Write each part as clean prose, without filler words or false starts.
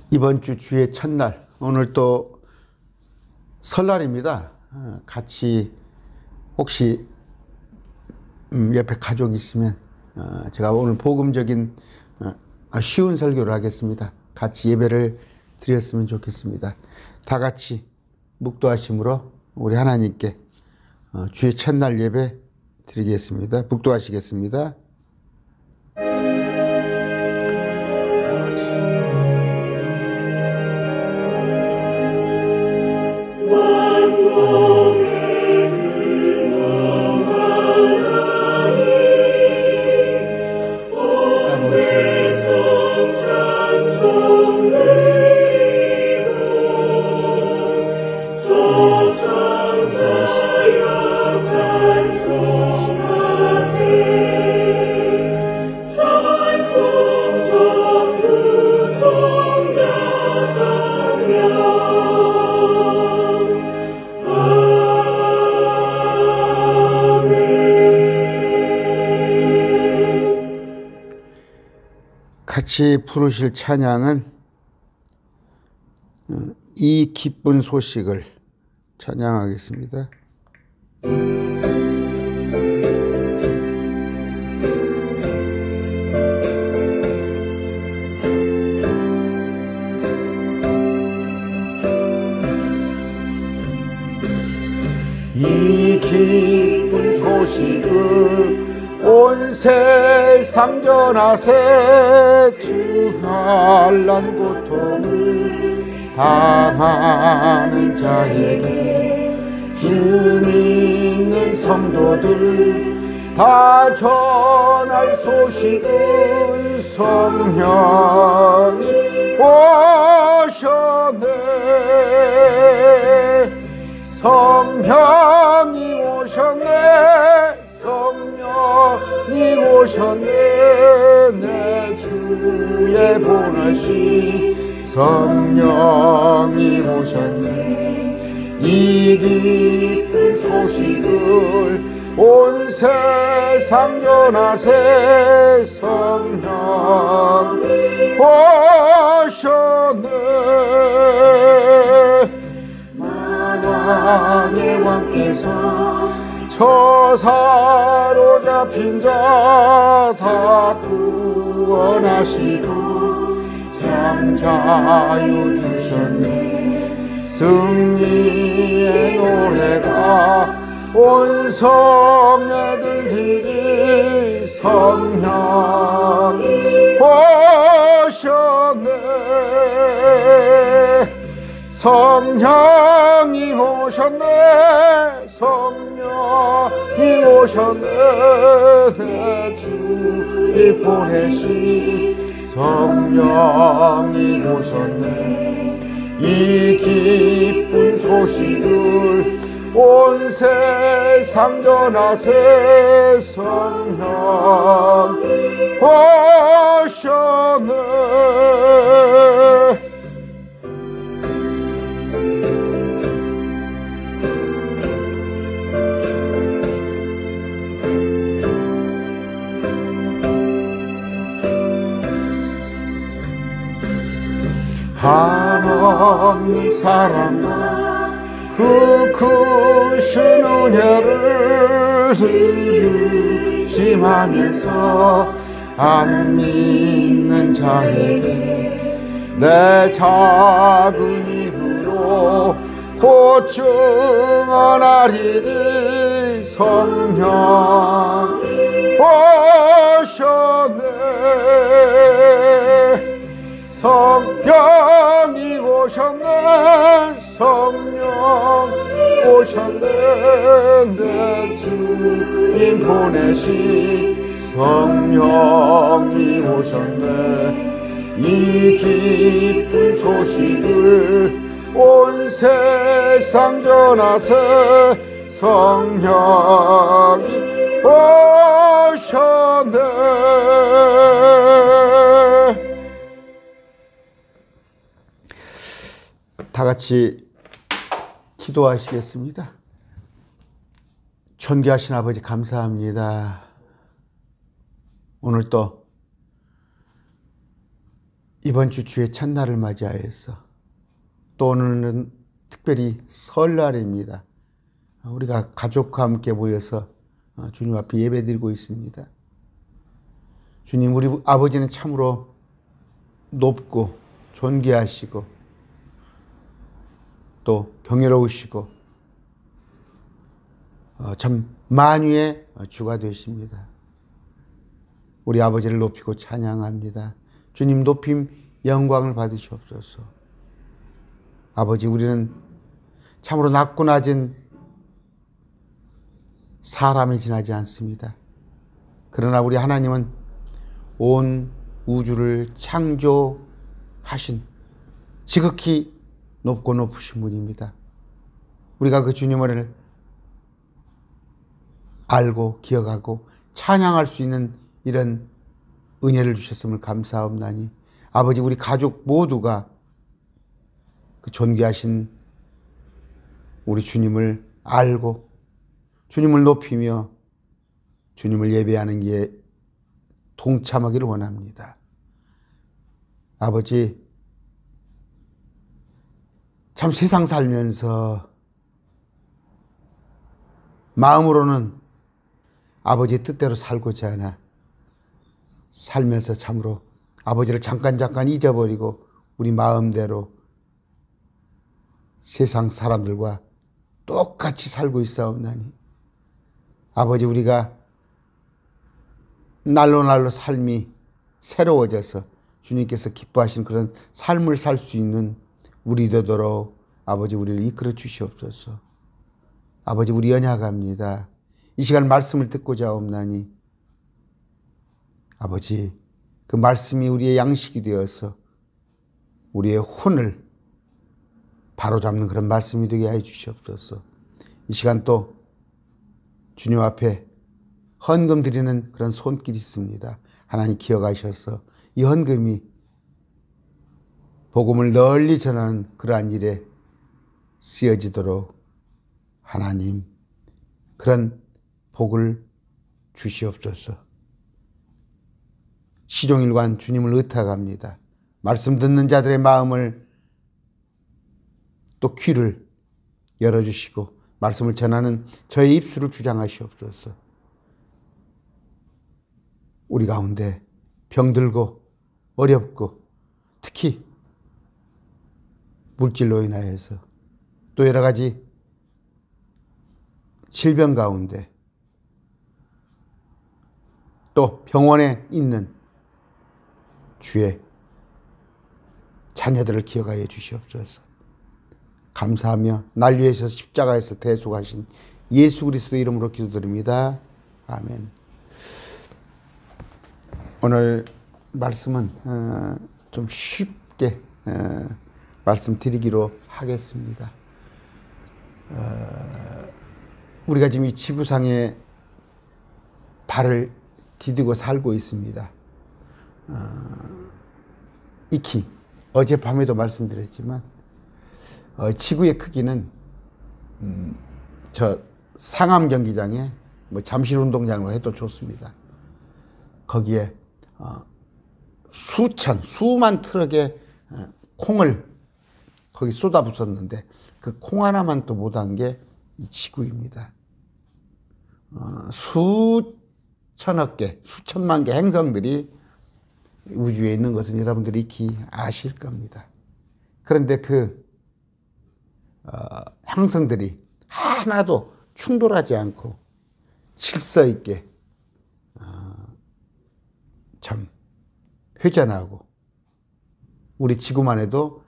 이번 주 주의 첫날, 오늘 또 설날입니다. 같이 혹시 옆에 가족 있으면 제가 오늘 복음적인 쉬운 설교를 하겠습니다. 같이 예배를 드렸으면 좋겠습니다. 다 같이 묵도하심으로 우리 하나님께 주의 첫날 예배 드리겠습니다. 묵도하시겠습니다. 같이 부르실 찬양은 이 기쁜 소식을 찬양하겠습니다. 이 기쁜 소식을 온 세상 전하세. 주 환난 고통을 당하는 자에게 주 믿는 성도들 다 전할 소식은 성령이 오셨네. 성령이 오셨네. 성령이 오셨네. 내 주의 보내신 성령이 오셨네. 이 기쁜 소식을 온 세상 전하세. 성령이 오셨네. 만왕의 왕께서 저 사로잡힌 자 다 구원하시고 참 자유 주셨네. 승리의 노래가 온 성애들끼리 성령이 오셨네. 성령이 오셨네. 성령이 오셨네. 내 주님 보내신 성령이 오셨네. 이 기쁜 소식을 온 세상 전하세. 성령이 오셨네. 한없는 사랑과 그 크신 은혜를 의심하면서 안 믿는 자에게 내 작은 힘으로 보증하리니 성령 오셨네. 성령이 오셨네. 성령 오셨네. 내 주님 보내신 성령이 오셨네. 이 기쁜 소식을 온 세상 전하세. 성령이 오셨네. 다 같이 기도하시겠습니다. 존귀하신 아버지 감사합니다. 오늘 또 이번 주 주의 첫날을 맞이하여서 또 오늘은 특별히 설날입니다. 우리가 가족과 함께 모여서 주님 앞에 예배드리고 있습니다. 주님, 우리 아버지는 참으로 높고 존귀하시고 또 경외로우시고 참 만유의 주가 되십니다. 우리 아버지를 높이고 찬양합니다. 주님 높임 영광을 받으시옵소서. 아버지, 우리는 참으로 낮고 낮은 사람에 지나지 않습니다. 그러나 우리 하나님은 온 우주를 창조하신 지극히 높고 높으신 분입니다. 우리가 그 주님을 알고 기억하고 찬양할 수 있는 이런 은혜를 주셨음을 감사하옵나니 아버지, 우리 가족 모두가 그 존귀하신 우리 주님을 알고 주님을 높이며 주님을 예배하는 게 동참하기를 원합니다. 아버지, 참 세상 살면서 마음으로는 아버지의 뜻대로 살고자 하나 살면서 참으로 아버지를 잠깐 잊어버리고 우리 마음대로 세상 사람들과 똑같이 살고 있사옵나니 아버지, 우리가 날로 삶이 새로워져서 주님께서 기뻐하신 그런 삶을 살 수 있는 우리 되도록 아버지 우리를 이끌어 주시옵소서. 아버지, 우리 연약합니다. 이 시간 말씀을 듣고자 옵나니 아버지, 그 말씀이 우리의 양식이 되어서 우리의 혼을 바로잡는 그런 말씀이 되게 해 주시옵소서. 이 시간 또 주님 앞에 헌금 드리는 그런 손길이 있습니다. 하나님 기억하셔서 이 헌금이 복음을 널리 전하는 그러한 일에 쓰여지도록 하나님 그런 복을 주시옵소서. 시종일관 주님을 의탁합니다. 말씀 듣는 자들의 마음을 또 귀를 열어주시고 말씀을 전하는 저의 입술을 주장하시옵소서. 우리 가운데 병들고 어렵고 특히 물질로 인하여서 또 여러 가지 질병 가운데 또 병원에 있는 주의 자녀들을 기억하여 주시옵소서. 감사하며 날 위해서 십자가에서 대속하신 예수 그리스도 이름으로 기도드립니다. 아멘. 오늘 말씀은 좀 쉽게 말씀드리기로 하겠습니다. 우리가 지금 이 지구상에 발을 디디고 살고 있습니다. 익히 어젯밤에도 말씀드렸지만 지구의 크기는 저 상암 경기장에 뭐 잠실 운동장으로 해도 좋습니다. 거기에 수만 트럭의 콩을 거기 쏟아붓었는데 그 콩 하나만 또 못한 게 이 지구입니다. 수천억 개, 수천만 개 행성들이 우주에 있는 것은 여러분들이 익히 아실 겁니다. 그런데 그 행성들이 하나도 충돌하지 않고 질서 있게 참 회전하고 우리 지구만 해도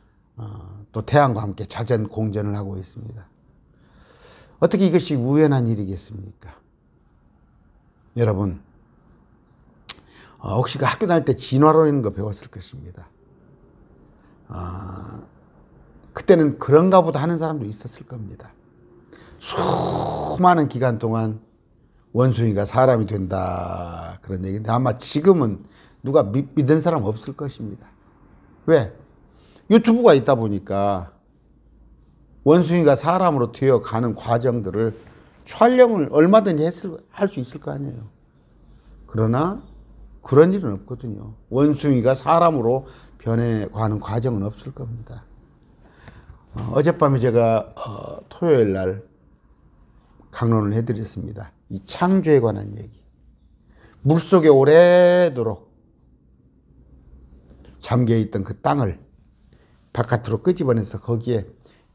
또 태양과 함께 자전 공전을 하고 있습니다. 어떻게 이것이 우연한 일이겠습니까? 여러분, 혹시 그 학교 다닐 때 진화론이라는 거 배웠을 것입니다. 그때는 그런가 보다 하는 사람도 있었을 겁니다. 수많은 기간 동안 원숭이가 사람이 된다 그런 얘기인데 아마 지금은 누가 믿는 사람 없을 것입니다. 왜? 유튜브가 있다 보니까 원숭이가 사람으로 되어가는 과정들을 촬영을 얼마든지 할 수 있을 거 아니에요. 그러나 그런 일은 없거든요. 원숭이가 사람으로 변해가는 과정은 없을 겁니다. 어젯밤에 제가 토요일 날 강론을 해드렸습니다. 이 창조에 관한 얘기. 물속에 오래도록 잠겨있던 그 땅을 바깥으로 끄집어내서 거기에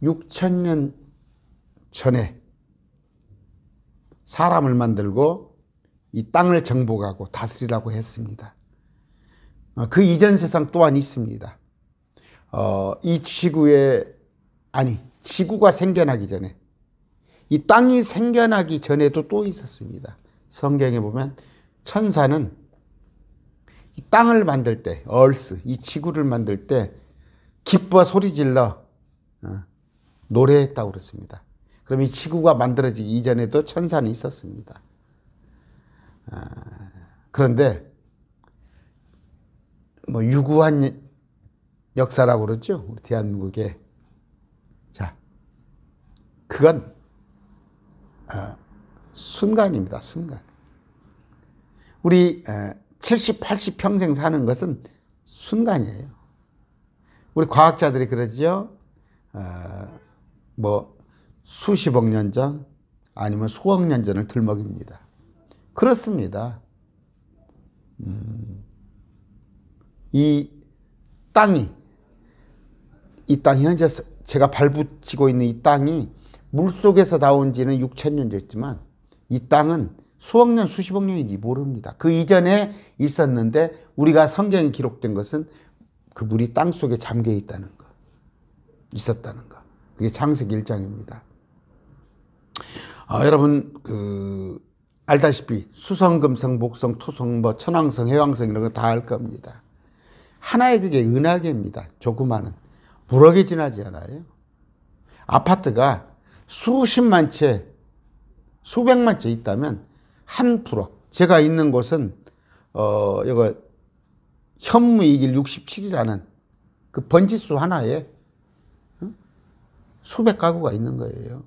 6,000년 전에 사람을 만들고 이 땅을 정복하고 다스리라고 했습니다. 그 이전 세상 또한 있습니다. 이 지구가 생겨나기 전에, 이 땅이 생겨나기 전에도 또 있었습니다. 성경에 보면 천사는 이 땅을 만들 때, 이 지구를 만들 때 기뻐 소리질러 노래했다고 그랬습니다. 그럼 이 지구가 만들어지기 이전에도 천사는 있었습니다. 그런데 뭐 유구한 역사라고 그러죠, 우리 대한민국에. 자, 그건 순간입니다. 순간. 우리 70, 80 평생 사는 것은 순간이에요. 우리 과학자들이 그러죠. 뭐 수십억 년 전, 아니면 수억 년 전을 들먹입니다. 그렇습니다. 이 땅 현재 제가 발붙이고 있는 이 땅이 물속에서 나온 지는 6,000년 됐지만 이 땅은 수억 년, 수십억 년인지 모릅니다. 그 이전에 있었는데 우리가 성경에 기록된 것은 그 물이 땅 속에 잠겨 있다는 거, 있었다는 거. 그게 창세기 1장입니다. 여러분 알다시피 수성, 금성, 목성, 토성, 뭐 천왕성, 해왕성 이런 거 다 알 겁니다. 하나의 그게 은하계입니다. 조그마한. 무럭에 지나지 않아요. 아파트가 수십만 채, 수백만 채 있다면 한 부럭. 제가 있는 곳은 이거 현무이길 67이라는 그 번지수 하나에 수백 가구가 있는 거예요.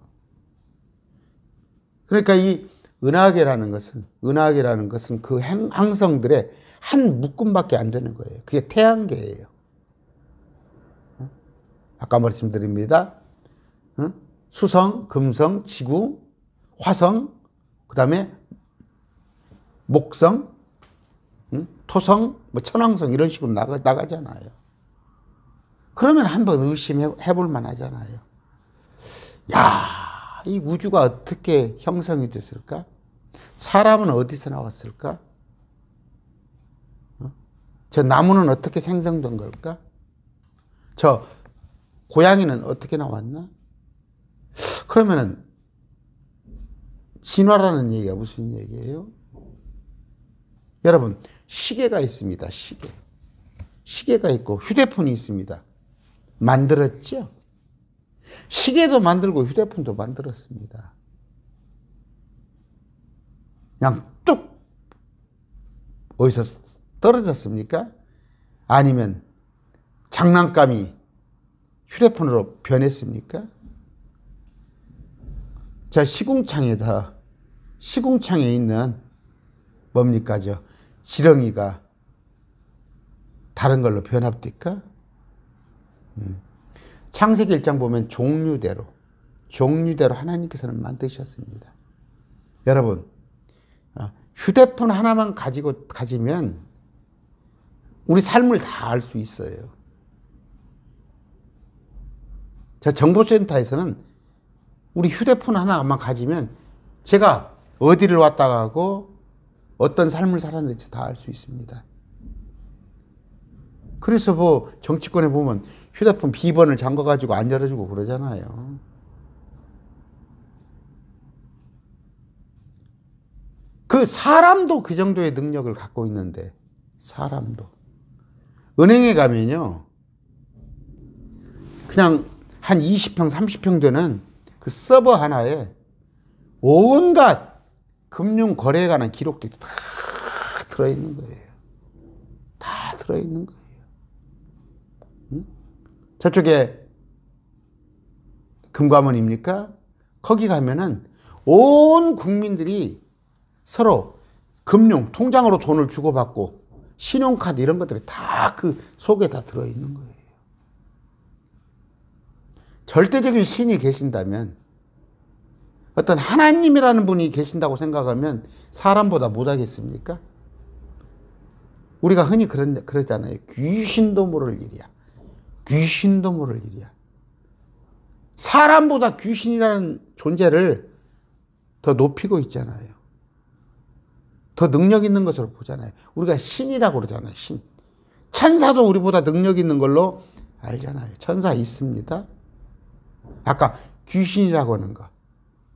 그러니까 이 은하계라는 것은 그 행성들의 한 묶음밖에 안 되는 거예요. 그게 태양계예요. 아까 말씀드립니다. 수성, 금성, 지구, 화성, 그 다음에 목성, 토성, 뭐 천왕성 이런 식으로 나가잖아요. 그러면 한번 의심해 볼 만하잖아요. 이 우주가 어떻게 형성이 됐을까? 사람은 어디서 나왔을까? 저 나무는 어떻게 생성된 걸까? 저 고양이는 어떻게 나왔나? 그러면은 진화라는 얘기가 무슨 얘기예요? 여러분, 시계가 있습니다. 시계가 있고 휴대폰이 있습니다. 만들었죠? 시계도 만들고 휴대폰도 만들었습니다. 그냥 뚝 어디서 떨어졌습니까? 아니면 장난감이 휴대폰으로 변했습니까? 자, 시궁창에 있는 뭡니까? 지렁이가 다른 걸로 변합니까? 창세기 1장 보면 종류대로 하나님께서는 만드셨습니다. 여러분, 휴대폰 하나만 가지면 우리 삶을 다 알 수 있어요. 자, 정보센터에서는 우리 휴대폰 하나만 가지면 제가 어디를 왔다 가고 어떤 삶을 살았는지 다 알 수 있습니다. 그래서 뭐 정치권에 보면 휴대폰 비번을 잠궈가지고 안 열어주고 그러잖아요. 그 사람도 그 정도의 능력을 갖고 있는데, 사람도. 은행에 가면요, 그냥 한 20평, 30평 되는 그 서버 하나에 온갖 금융 거래에 관한 기록들이 다 들어있는 거예요. 다 들어있는 거예요. 응? 저쪽에 금감원입니까? 거기 가면은 온 국민들이 서로 금융, 통장으로 돈을 주고받고 신용카드 이런 것들이 다 그 속에 다 들어있는 거예요. 절대적인 신이 계신다면, 어떤 하나님이라는 분이 계신다고 생각하면 사람보다 못하겠습니까? 우리가 흔히 그러잖아요. 귀신도 모를 일이야. 귀신도 모를 일이야. 사람보다 귀신이라는 존재를 더 높이고 있잖아요. 더 능력 있는 것으로 보잖아요. 우리가 신이라고 그러잖아요. 신. 천사도 우리보다 능력 있는 걸로 알잖아요. 천사 있습니다. 아까 귀신이라고 하는 거.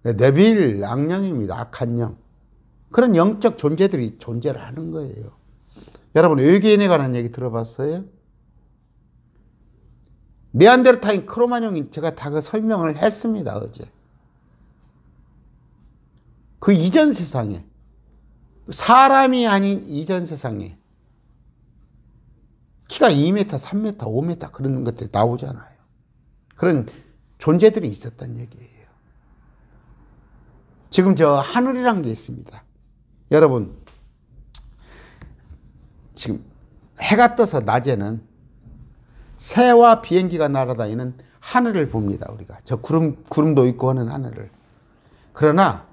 네빌, 악령입니다. 악한 영. 그런 영적 존재들이 존재를 하는 거예요. 여러분, 외계인에 관한 얘기 들어봤어요? 네안데르탈인 크로마뇽인 제가 다 그 설명을 했습니다, 어제. 그 이전 세상에, 사람이 아닌 이전 세상에 키가 2m, 3m, 5m 그런 것들이 나오잖아요. 그런 존재들이 있었단 얘기예요. 지금 저 하늘이란 게 있습니다. 여러분, 지금 해가 떠서 낮에는 새와 비행기가 날아다니는 하늘을 봅니다, 우리가. 저 구름도 있고 하는 하늘을. 그러나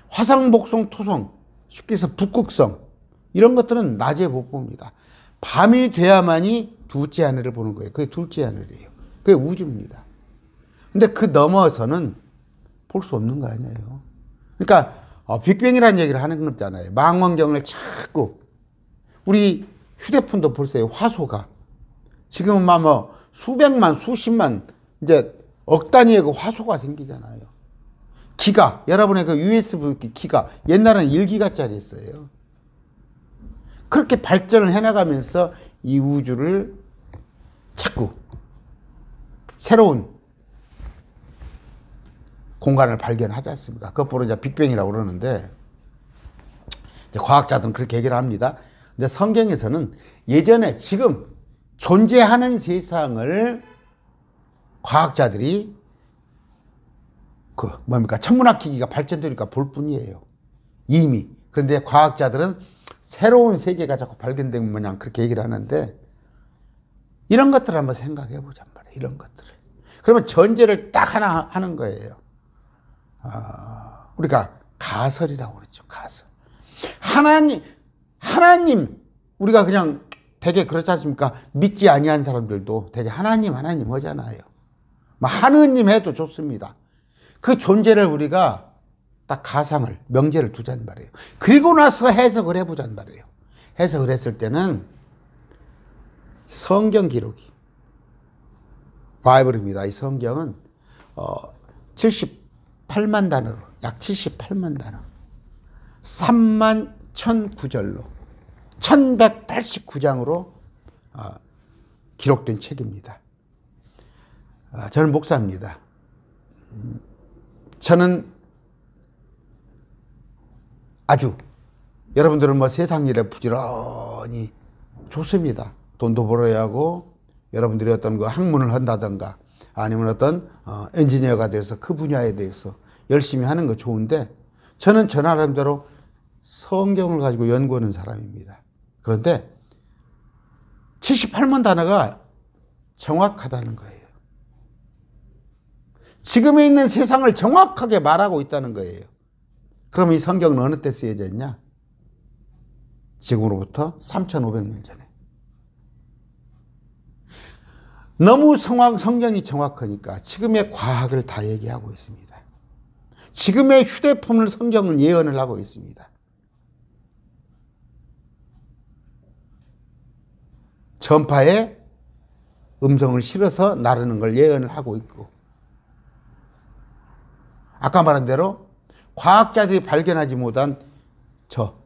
화성, 목성, 토성, 쉽게 해서 북극성, 이런 것들은 낮에 못 봅니다. 밤이 돼야만이 둘째 하늘을 보는 거예요. 그게 둘째 하늘이에요. 그게 우주입니다. 근데 그 넘어서는 볼 수 없는 거 아니에요. 그러니까 빅뱅이라는 얘기를 하는 거잖아요. 망원경을 자꾸, 우리 휴대폰도 보세요. 화소가 지금은 뭐 수백만, 수십만, 이제 억 단위의 그 화소가 생기잖아요. 기가, 여러분의 그 USB 기가, 옛날에는 1기가짜리였어요. 그렇게 발전을 해나가면서 이 우주를 자꾸 새로운 공간을 발견하지 않습니까? 그것보로 이제 빅뱅이라고 그러는데, 이제 과학자들은 그렇게 얘기를 합니다. 근데 성경에서는 예전에 지금 존재하는 세상을 과학자들이 천문학 기기가 발전되니까 볼 뿐이에요. 이미. 그런데 과학자들은 새로운 세계가 자꾸 발견되면 뭐냐 그렇게 얘기를 하는데, 이런 것들을 한번 생각해 보잔 말이에요. 이런 것들을. 그러면 전제를 딱 하나 하는 거예요. 우리가 가설이라고 그러죠. 가설. 하나님, 우리가 그냥 되게 그렇지 않습니까? 믿지 아니한 사람들도 되게 하나님 하잖아요. 하느님 해도 좋습니다. 그 존재를 우리가 딱 가상을, 명제를 두자는 말이에요. 그리고 나서 해석을 해보자는 말이에요. 해석을 했을 때는 성경 기록이, 바이블입니다. 이 성경은 78만 단어로, 약 78만 단어, 3만 1009절로 1189장으로 기록된 책입니다. 저는 목사입니다. 저는 아주, 여러분들은 뭐 세상 일에 부지런히 좋습니다. 돈도 벌어야 하고, 여러분들이 어떤 그 학문을 한다든가 아니면 어떤 엔지니어가 돼서 그 분야에 대해서 열심히 하는 거 좋은데, 저는 저 나름대로 성경을 가지고 연구하는 사람입니다. 그런데 78만 단어가 정확하다는 거예요. 지금에 있는 세상을 정확하게 말하고 있다는 거예요. 그럼 이 성경은 어느 때 쓰여져 있냐? 지금으로부터 3,500년 전에. 너무 성경이 정확하니까 지금의 과학을 다 얘기하고 있습니다. 지금의 휴대폰을 성경은 예언을 하고 있습니다. 전파에 음성을 실어서 나르는 걸 예언을 하고 있고, 아까 말한 대로 과학자들이 발견하지 못한 저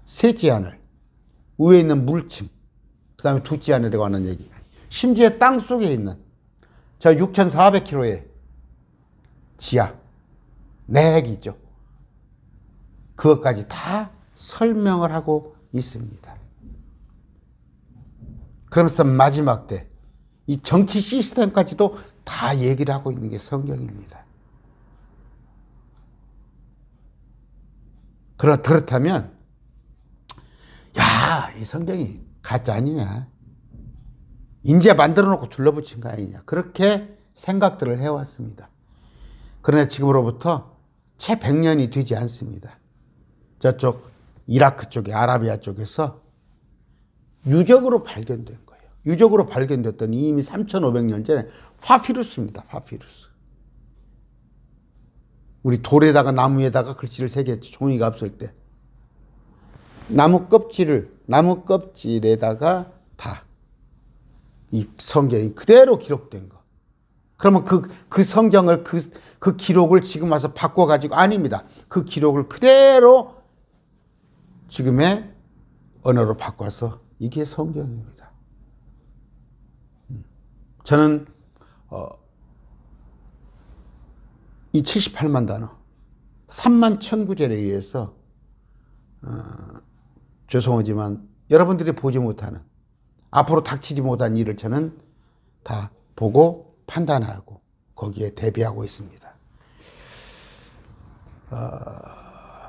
셋째 하늘, 위에 있는 물층, 그 다음에 둘째 하늘이라고 하는 얘기, 심지어 땅 속에 있는 저 6,400km의 지하, 내핵이죠. 그것까지 다 설명을 하고 있습니다. 그러면서 마지막 때 이 정치 시스템까지도 다 얘기를 하고 있는 게 성경입니다. 그렇다면, 야, 이 성경이 가짜 아니냐. 인제 만들어 놓고 둘러붙인 거 아니냐. 그렇게 생각들을 해왔습니다. 그러나 지금으로부터 채 100년이 되지 않습니다. 저쪽 이라크 쪽에 아라비아 쪽에서 유적으로 발견된 거예요. 유적으로 발견됐더니 이미 3,500년 전에 파피루스입니다. 파피루스. 우리 돌에다가 나무에다가 글씨를 새겼지. 종이가 없을 때. 나무 껍질에다가 다 이 성경이 그대로 기록된 거. 그러면 그 성경을 그 기록을 지금 와서 바꿔가지고 아닙니다. 그 기록을 그대로 지금의 언어로 바꿔서 이게 성경입니다. 저는 이 78만 단어 3만 1,000구절에 의해서 죄송하지만 여러분들이 보지 못하는 앞으로 닥치지 못한 일을 저는 다 보고 판단하고 거기에 대비하고 있습니다.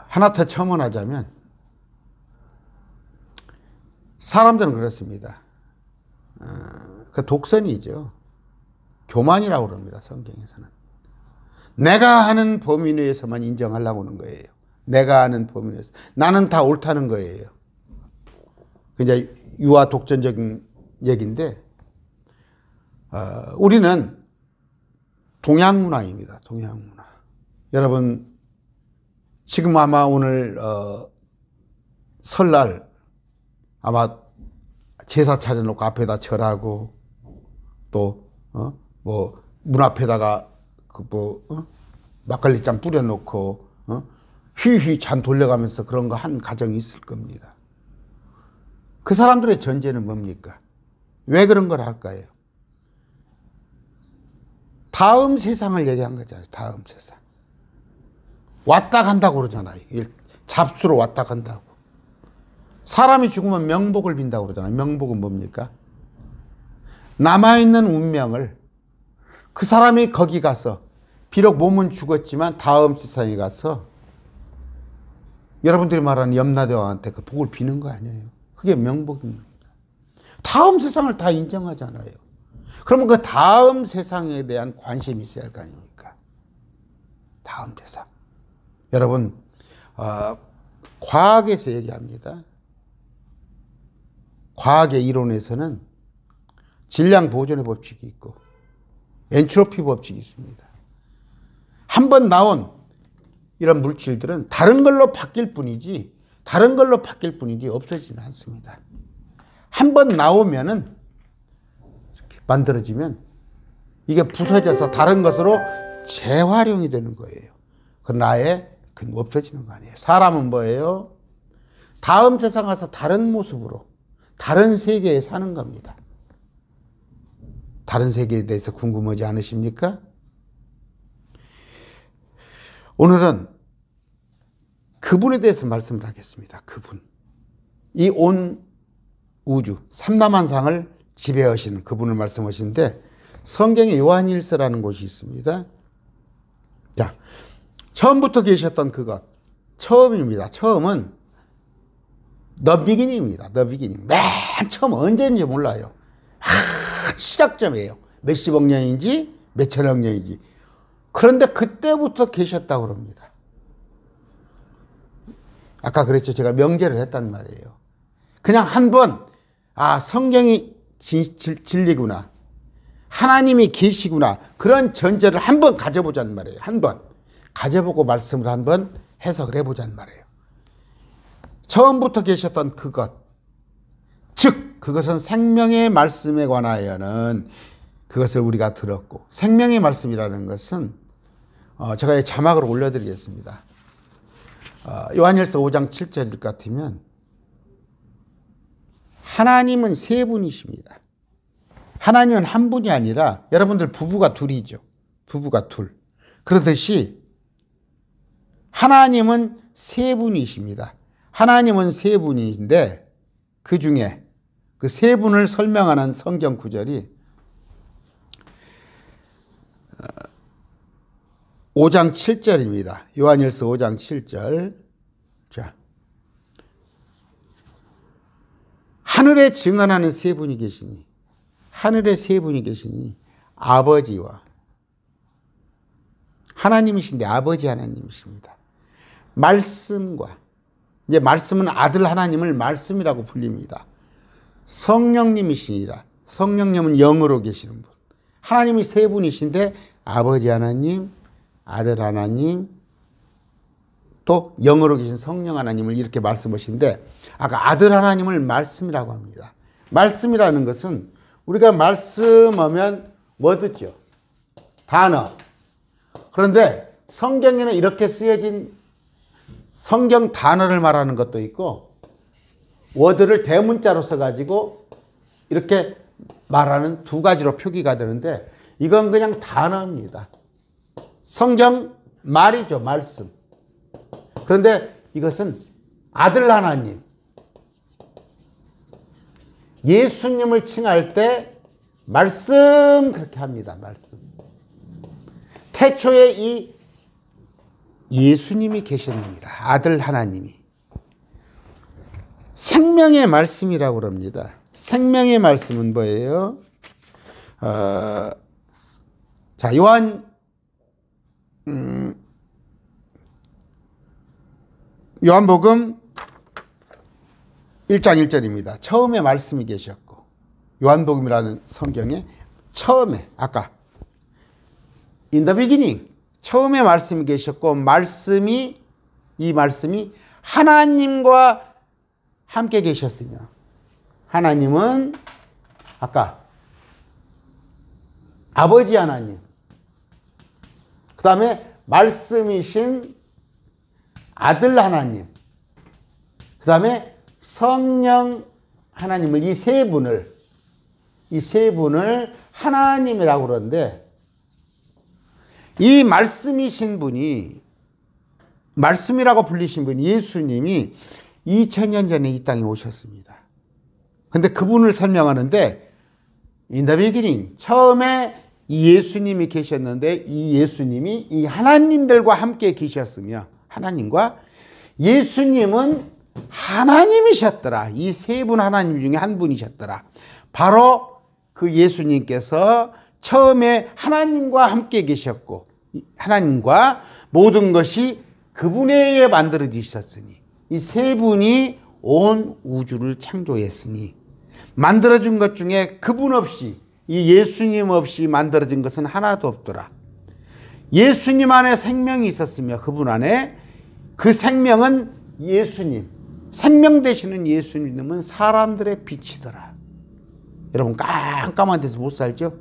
하나 더 첨언하자면 사람들은 그렇습니다. 그 독선이죠. 교만이라고 그럽니다. 성경에서는. 내가 하는 범위 내에서만 인정하려고 하는 거예요. 내가 하는 범위 내에서. 나는 다 옳다는 거예요. 이제 유아 독전적인 얘기인데 우리는 동양 문화입니다. 동양 문화. 여러분 지금 아마 오늘 설날 아마 제사 차려놓고 앞에다 절하고 또 뭐 문 앞에다가 막걸리잔 뿌려놓고 휘휘 잔 돌려가면서 그런 거 한 가정이 있을 겁니다. 그 사람들의 전제는 뭡니까? 왜 그런 걸 할까요? 다음 세상을 얘기한 거잖아요. 다음 세상. 왔다 간다고 그러잖아요. 잡수로 왔다 간다고. 사람이 죽으면 명복을 빈다고 그러잖아요. 명복은 뭡니까? 남아있는 운명을 그 사람이 거기 가서 비록 몸은 죽었지만 다음 세상에 가서 여러분들이 말하는 염라대왕한테 그 복을 비는 거 아니에요. 그게 명복입니다. 다음 세상을 다 인정하잖아요. 그러면 그 다음 세상에 대한 관심이 있어야 할 거 아닙니까? 다음 세상. 여러분 과학에서 얘기합니다. 과학의 이론에서는 질량 보존의 법칙이 있고 엔트로피 법칙이 있습니다. 한 번 나온 이런 물질들은 다른 걸로 바뀔 뿐이지 없어지지는 않습니다. 한 번 나오면은 만들어지면 이게 부서져서 다른 것으로 재활용이 되는 거예요. 그러나 아예 없어지는 거 아니에요. 사람은 뭐예요? 다음 세상 가서 다른 모습으로 다른 세계에 사는 겁니다. 다른 세계에 대해서 궁금하지 않으십니까? 오늘은 그분에 대해서 말씀을 하겠습니다. 그분. 이 온 우주, 삼라만상을 지배하시는 그분을 말씀하시는데 성경에 요한일서라는 곳이 있습니다. 자, 처음부터 계셨던 그것. 처음입니다. 처음은 The beginning입니다. The beginning. 맨 처음 언제인지 몰라요. 시작점이에요. 몇십억 년인지 몇천억 년인지. 그런데 그때부터 계셨다고 합니다. 아까 그랬죠. 제가 명제를 했단 말이에요. 그냥 한번 성경이 진리구나. 하나님이 계시구나. 그런 전제를 한번 가져보자는 말이에요. 한번 가져보고 말씀을 한번 해석을 해보자는 말이에요. 처음부터 계셨던 그것, 즉 그것은 생명의 말씀에 관하여는 그것을 우리가 들었고, 생명의 말씀이라는 것은 제가 자막을 올려드리겠습니다. 요한일서 5장 7절 일 같으면 하나님은 세 분이십니다. 하나님은 한 분이 아니라 여러분들 부부가 둘이죠. 부부가 둘. 그렇듯이 하나님은 세 분이십니다. 하나님은 세 분인데 그 중에 그 세 분을 설명하는 성경 구절이 5장 7절입니다. 요한일서 5장 7절. 자, 하늘에 증언하는 세 분이 계시니, 하늘에 세 분이 계시니 아버지와 하나님이신데 아버지 하나님이십니다. 말씀과, 이제 말씀은 아들 하나님을 말씀이라고 불립니다. 성령님이시니라. 성령님은 영으로 계시는 분. 하나님이 세 분이신데 아버지 하나님, 아들 하나님, 또 영으로 계신 성령 하나님을 이렇게 말씀하신데, 아까 아들 하나님을 말씀이라고 합니다. 말씀이라는 것은 우리가 말씀하면 워드죠. 단어. 그런데 성경에는 이렇게 쓰여진 성경 단어를 말하는 것도 있고, 워드를 대문자로 써가지고 이렇게 말하는 두 가지로 표기가 되는데, 이건 그냥 단어입니다. 성경 말이죠, 말씀. 그런데 이것은 아들 하나님, 예수님을 칭할 때 말씀 그렇게 합니다. 말씀. 태초에 이 예수님이 계셨느니라. 아들 하나님이. 생명의 말씀이라고 합니다. 생명의 말씀은 뭐예요? 자, 요한복음 1장 1절입니다. 처음에 말씀이 계셨고, 요한복음이라는 성경에 처음에, 아까 in the beginning, 처음에 말씀이 계셨고, 이 말씀이 하나님과 함께 계셨으며, 하나님은 아까 아버지 하나님, 그 다음에 말씀이신 아들 하나님, 그 다음에 성령 하나님을, 이 세 분을 하나님이라고 그러는데, 이 말씀이신 분이, 말씀이라고 불리신 분이 예수님이 2000년 전에 이 땅에 오셨습니다. 근데 그분을 설명하는데, in the beginning, 처음에 이 예수님이 계셨는데, 이 예수님이 이 하나님들과 함께 계셨으며, 하나님과 예수님은 하나님이셨더라. 이 세 분 하나님 중에 한 분이셨더라. 바로 그 예수님께서 처음에 하나님과 함께 계셨고, 하나님과 모든 것이 그분에 의해 만들어지셨으니, 이 세 분이 온 우주를 창조했으니, 만들어진 것 중에 그분 없이, 이 예수님 없이 만들어진 것은 하나도 없더라. 예수님 안에 생명이 있었으며, 그분 안에 그 생명은 예수님, 생명 되시는 예수님은 사람들의 빛이더라. 여러분, 깜깜한 데서 못 살죠?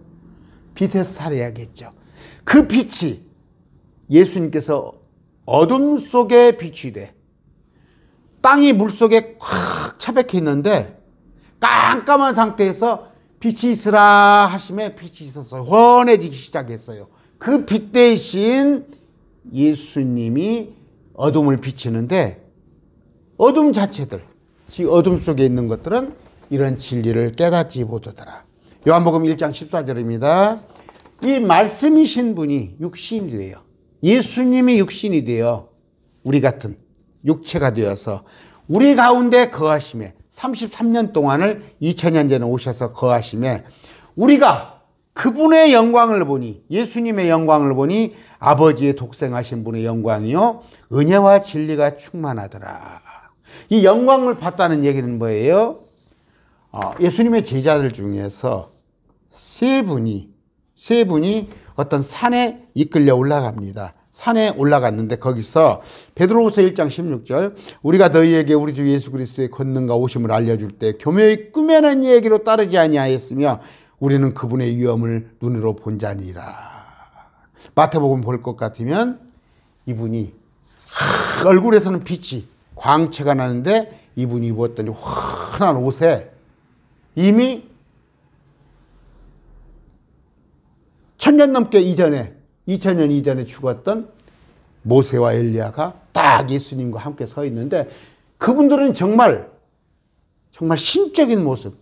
빛에서 살아야겠죠. 그 빛이 예수님께서 어둠 속에 빛이 돼, 땅이 물 속에 꽉 차박혀 있는데 깜깜한 상태에서 빛이 있으라 하심에 빛이 있었어요. 환해지기 시작했어요. 그 빛 대신 예수님이 어둠을 비치는데, 어둠 자체들, 어둠 속에 있는 것들은 이런 진리를 깨닫지 못하더라. 요한복음 1장 14절입니다. 이 말씀이신 분이 육신이 돼요. 예수님이 육신이 되어 우리 같은 육체가 되어서 우리 가운데 거하심에, 33년 동안을 2000년 전에 오셔서 거하심에, 우리가 그분의 영광을 보니, 예수님의 영광을 보니 아버지의 독생하신 분의 영광이요 은혜와 진리가 충만하더라. 이 영광을 봤다는 얘기는 뭐예요? 예수님의 제자들 중에서 세 분이 어떤 산에 이끌려 올라갑니다. 산에 올라갔는데, 거기서 베드로후서 1장 16절, 우리가 너희에게 우리 주 예수 그리스도의 권능과 오심을 알려줄 때 교묘히 꾸며낸 얘기로 따르지 아니하였으며 우리는 그분의 위엄을 눈으로 본 자니라. 마태복음 볼 것 같으면 이분이 얼굴에서는 빛이, 광채가 나는데, 이분이 입었더니 환한 옷에 이미 1000년 넘게 이전에, 2000년 이전에 죽었던 모세와 엘리야가 딱 예수님과 함께 서 있는데, 그분들은 정말 신적인 모습,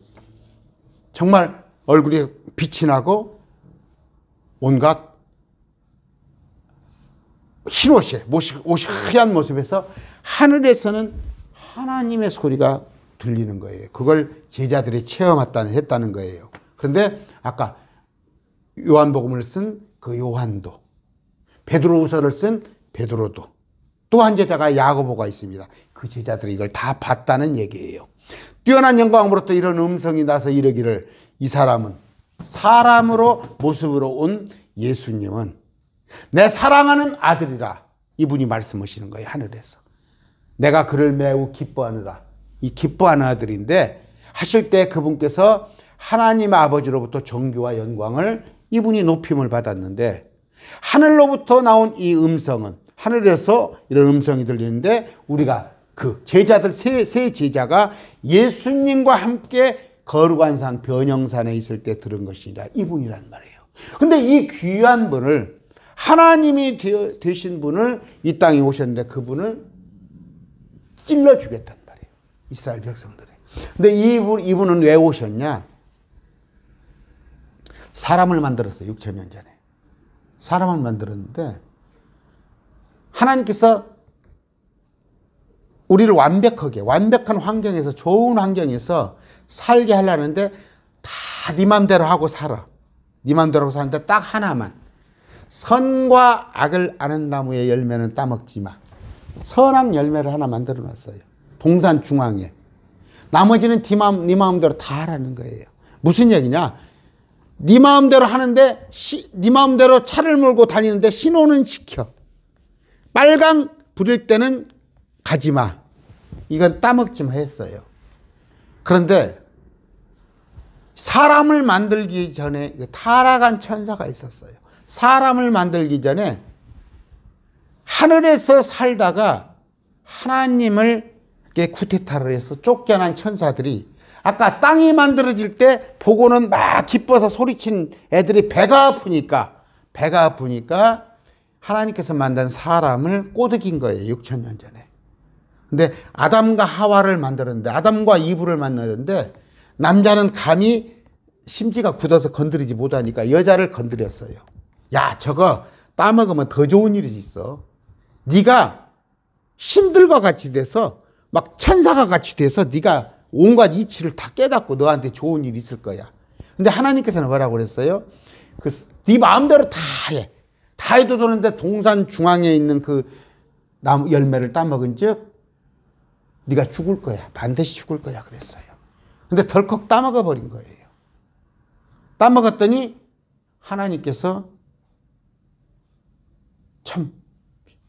정말 얼굴에 빛이 나고 온갖 흰 옷이 하얀 모습에서 하늘에서는 하나님의 소리가 들리는 거예요. 그걸 제자들이 체험했다는 거예요. 그런데 아까 요한복음을 쓴 그 요한도, 베드로후서를 쓴 베드로도, 또 한 제자가 야고보가 있습니다. 그 제자들이 이걸 다 봤다는 얘기예요. 뛰어난 영광으로부터 이런 음성이 나서 이르기를 이 사람은 사람으로 모습으로 온 예수님은 내 사랑하는 아들이라. 이분이 말씀하시는 거예요. 하늘에서. 내가 그를 매우 기뻐하느라. 이 기뻐하는 아들인데 하실 때 그분께서 하나님 아버지로부터 존귀와 영광을 이분이 높임을 받았는데 하늘로부터 나온 이 음성은 하늘에서 이런 음성이 들리는데 우리가 그 제자들 세 제자가 예수님과 함께 거룩한 산 변형산에 있을 때 들은 것이라 이분이란 말이에요. 근데 이 귀한 분을 하나님이 되신 분을 이 땅에 오셨는데 그분을 찔러 주겠단 말이에요. 이스라엘 백성들이. 근데 이분은 왜 오셨냐? 사람을 만들었어요. 6,000년 전에. 사람을 만들었는데 하나님께서 우리를 완벽한 환경에서 좋은 환경에서 살게 하려는데 다 네 맘대로 하고 살아. 네 맘대로 사는데 딱 하나만. 선과 악을 아는 나무의 열매는 따먹지 마. 선악 열매를 하나 만들어 놨어요. 동산 중앙에. 나머지는 네 마음대로 다 하라는 거예요. 무슨 얘기냐? 네 마음대로 하는데 네 마음대로 차를 몰고 다니는데 신호는 지켜. 빨강 부릴 때는 가지 마. 이건 따먹지 마 했어요. 그런데 사람을 만들기 전에 타락한 천사가 있었어요. 사람을 만들기 전에 하늘에서 살다가 하나님을 쿠데타를 해서 쫓겨난 천사들이 아까 땅이 만들어질 때 보고는 막 기뻐서 소리친 애들이 배가 아프니까 하나님께서 만든 사람을 꼬드긴 거예요. 6,000년 전에. 근데 아담과 하와를 만들었는데 아담과 이브를 만났는데 남자는 감히 심지가 굳어서 건드리지 못하니까 여자를 건드렸어요. 야, 저거 따먹으면 더 좋은 일이 있어. 네가 신들과 같이 돼서 막 천사가 같이 돼서 네가 온갖 이치를 다 깨닫고 너한테 좋은 일이 있을 거야. 근데 하나님께서는 뭐라고 그랬어요? 네 마음대로 다 해. 다 해도 되는데 동산 중앙에 있는 그 나무 열매를 따먹은 즉 네가 죽을 거야. 반드시 죽을 거야 그랬어요. 근데 덜컥 따먹어 버린 거예요. 따먹었더니 하나님께서 참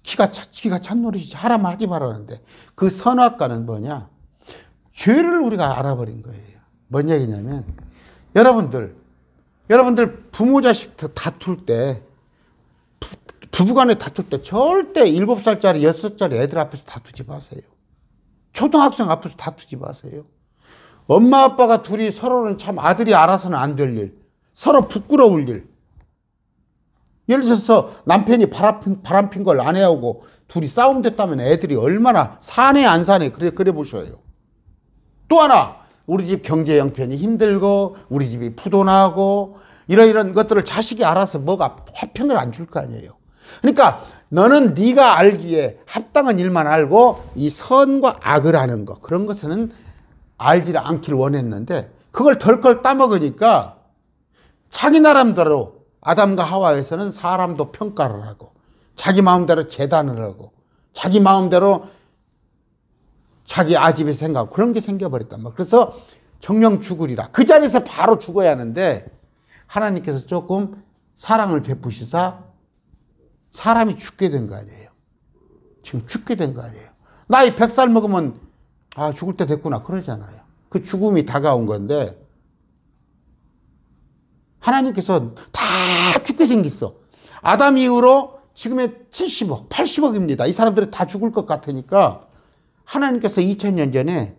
기가 찬 노릇이지. 하라면 하지 말라는데 그 선악과는 뭐냐? 죄를 우리가 알아버린 거예요. 뭔 얘기냐면 여러분들 부모 자식 다툴 때 부부간에 다툴 때 절대 7살짜리 6살짜리 애들 앞에서 다투지 마세요. 초등학생 앞에서 다투지 마세요. 엄마 아빠가 둘이 서로는 참 아들이 알아서는 안 될 일, 서로 부끄러울 일. 예를 들어서 남편이 바람핀 걸 아내하고 둘이 싸움됐다면 애들이 얼마나 사네 안 사네 그래 보셔요. 또 하나 우리 집 경제 형편이 힘들고 우리 집이 부도나고 이런 것들을 자식이 알아서 뭐가 화평을 안 줄 거 아니에요. 그러니까 너는 네가 알기에 합당한 일만 알고 이 선과 악을 아는 거 그런 것은 알지 않길 원했는데 그걸 덜컥 따먹으니까 자기 나름대로 아담과 하와에서는 사람도 평가를 하고 자기 마음대로 재단을 하고 자기 마음대로 자기 아집에 생각하고 그런 게 생겨버렸단 말이에요. 그래서 정령 죽으리라. 그 자리에서 바로 죽어야 하는데 하나님께서 조금 사랑을 베푸시사 사람이 죽게 된 거 아니에요. 지금 죽게 된 거 아니에요. 나이 100살 먹으면 아 죽을 때 됐구나 그러잖아요. 그 죽음이 다가온 건데 하나님께서 다 죽게 생겼어. 아담 이후로 지금의 70억, 80억입니다. 이 사람들이 다 죽을 것 같으니까 하나님께서 2000년 전에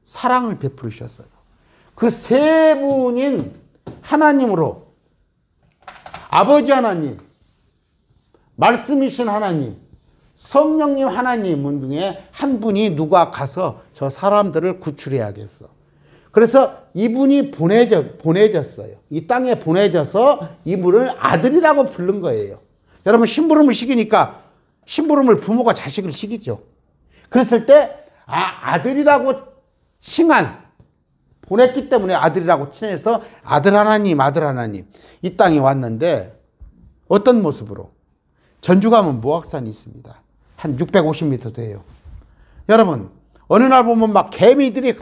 사랑을 베푸셨어요. 그 세 분인 하나님으로 아버지 하나님, 말씀이신 하나님, 성령님 하나님 중에 한 분이 누가 가서 저 사람들을 구출해야겠어. 그래서 이분이 보내졌어요. 이 땅에 보내져서 이분을 아들이라고 부른 거예요. 여러분 심부름을 시키니까 심부름을 부모가 자식을 시키죠. 그랬을 때 아들이라고 칭한, 보냈기 때문에 아들이라고 칭해서 아들 하나님, 아들 하나님. 이 땅에 왔는데 어떤 모습으로? 전주 가면 모악산이 있습니다. 한 650m 돼요. 여러분, 어느 날 보면 막 개미들이